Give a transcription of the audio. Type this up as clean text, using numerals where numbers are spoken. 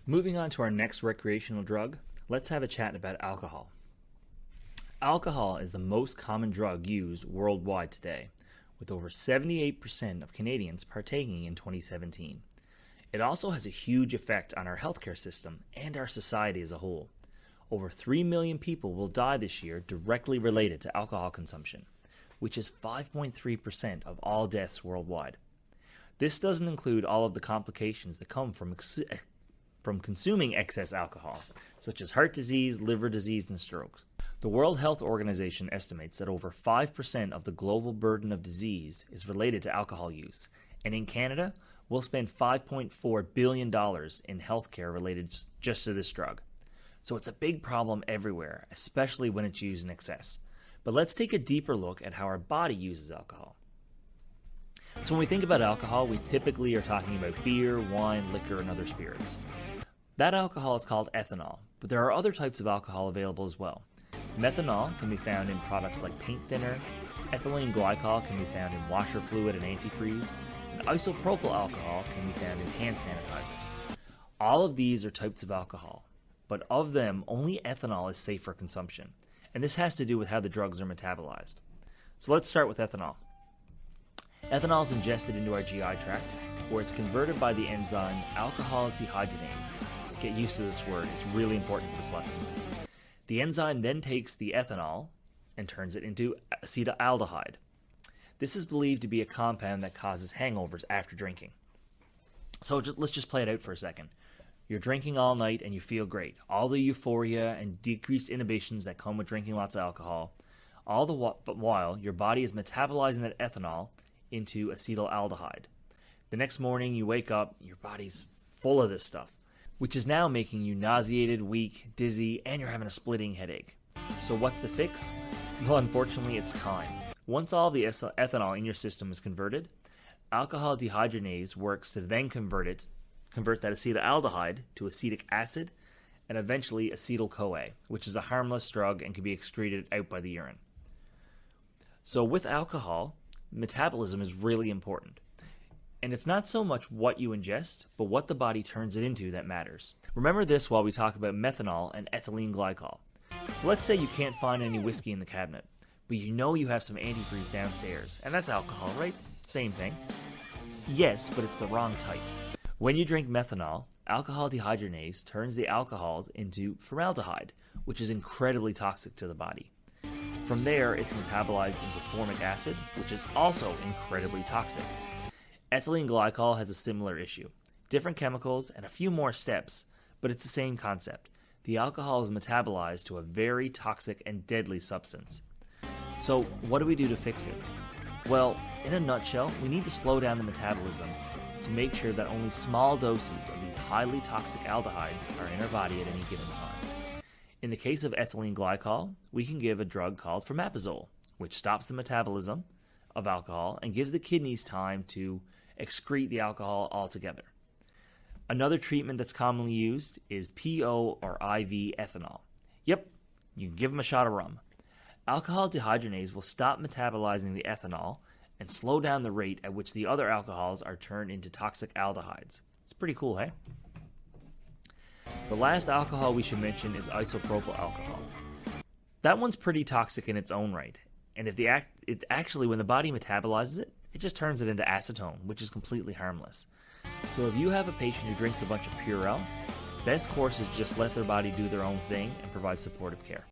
Moving on to our next recreational drug, let's have a chat about alcohol. Alcohol is the most common drug used worldwide today, with over 78% of Canadians partaking in 2017. It also has a huge effect on our healthcare system and our society as a whole. Over 3 million people will die this year directly related to alcohol consumption, which is 5.3% of all deaths worldwide. This doesn't include all of the complications that come from consuming excess alcohol, such as heart disease, liver disease, and strokes. The World Health Organization estimates that over 5% of the global burden of disease is related to alcohol use, and in Canada, we'll spend $5.4 billion in healthcare related just to this drug. So it's a big problem everywhere, especially when it's used in excess. But let's take a deeper look at how our body uses alcohol. So when we think about alcohol, we typically are talking about beer, wine, liquor, and other spirits. That alcohol is called ethanol, but there are other types of alcohol available as well. Methanol can be found in products like paint thinner, ethylene glycol can be found in washer fluid and antifreeze, and isopropyl alcohol can be found in hand sanitizer. All of these are types of alcohol, but of them, only ethanol is safe for consumption, and this has to do with how the drugs are metabolized. So let's start with ethanol. Ethanol is ingested into our GI tract, where it's converted by the enzyme alcohol dehydrogenase. Get used to this word, it's really important for this lesson. The enzyme then takes the ethanol and turns it into acetaldehyde. This is believed to be a compound that causes hangovers after drinking. So let's just play it out for a second. You're drinking all night and you feel great. All the euphoria and decreased inhibitions that come with drinking lots of alcohol. All the while, your body is metabolizing that ethanol into acetaldehyde. The next morning you wake up, your body's full of this stuff, which is now making you nauseated, weak, dizzy, and you're having a splitting headache. So what's the fix? Well, unfortunately, it's time. Once all the ethanol in your system is converted, alcohol dehydrogenase works to then convert that acetaldehyde to acetic acid and eventually acetyl-CoA, which is a harmless drug and can be excreted out by the urine. So with alcohol, metabolism is really important. And it's not so much what you ingest, but what the body turns it into that matters. Remember this while we talk about methanol and ethylene glycol. So let's say you can't find any whiskey in the cabinet, but you know you have some antifreeze downstairs, and that's alcohol, right? Same thing. Yes, but it's the wrong type. When you drink methanol, alcohol dehydrogenase turns the alcohols into formaldehyde, which is incredibly toxic to the body. From there, it's metabolized into formic acid, which is also incredibly toxic. Ethylene glycol has a similar issue. Different chemicals and a few more steps, but it's the same concept. The alcohol is metabolized to a very toxic and deadly substance. So what do we do to fix it? Well, in a nutshell, we need to slow down the metabolism to make sure that only small doses of these highly toxic aldehydes are in our body at any given time. In the case of ethylene glycol, we can give a drug called fomepizole, which stops the metabolism of alcohol and gives the kidneys time to excrete the alcohol altogether. Another treatment that's commonly used is PO or IV ethanol. Yep, you can give them a shot of rum. Alcohol dehydrogenase will stop metabolizing the ethanol and slow down the rate at which the other alcohols are turned into toxic aldehydes. It's pretty cool, hey? The last alcohol we should mention is isopropyl alcohol. That one's pretty toxic in its own right, and when the body metabolizes it, it just turns it into acetone, which is completely harmless. So if you have a patient who drinks a bunch of Purell, best course is just let their body do their own thing and provide supportive care.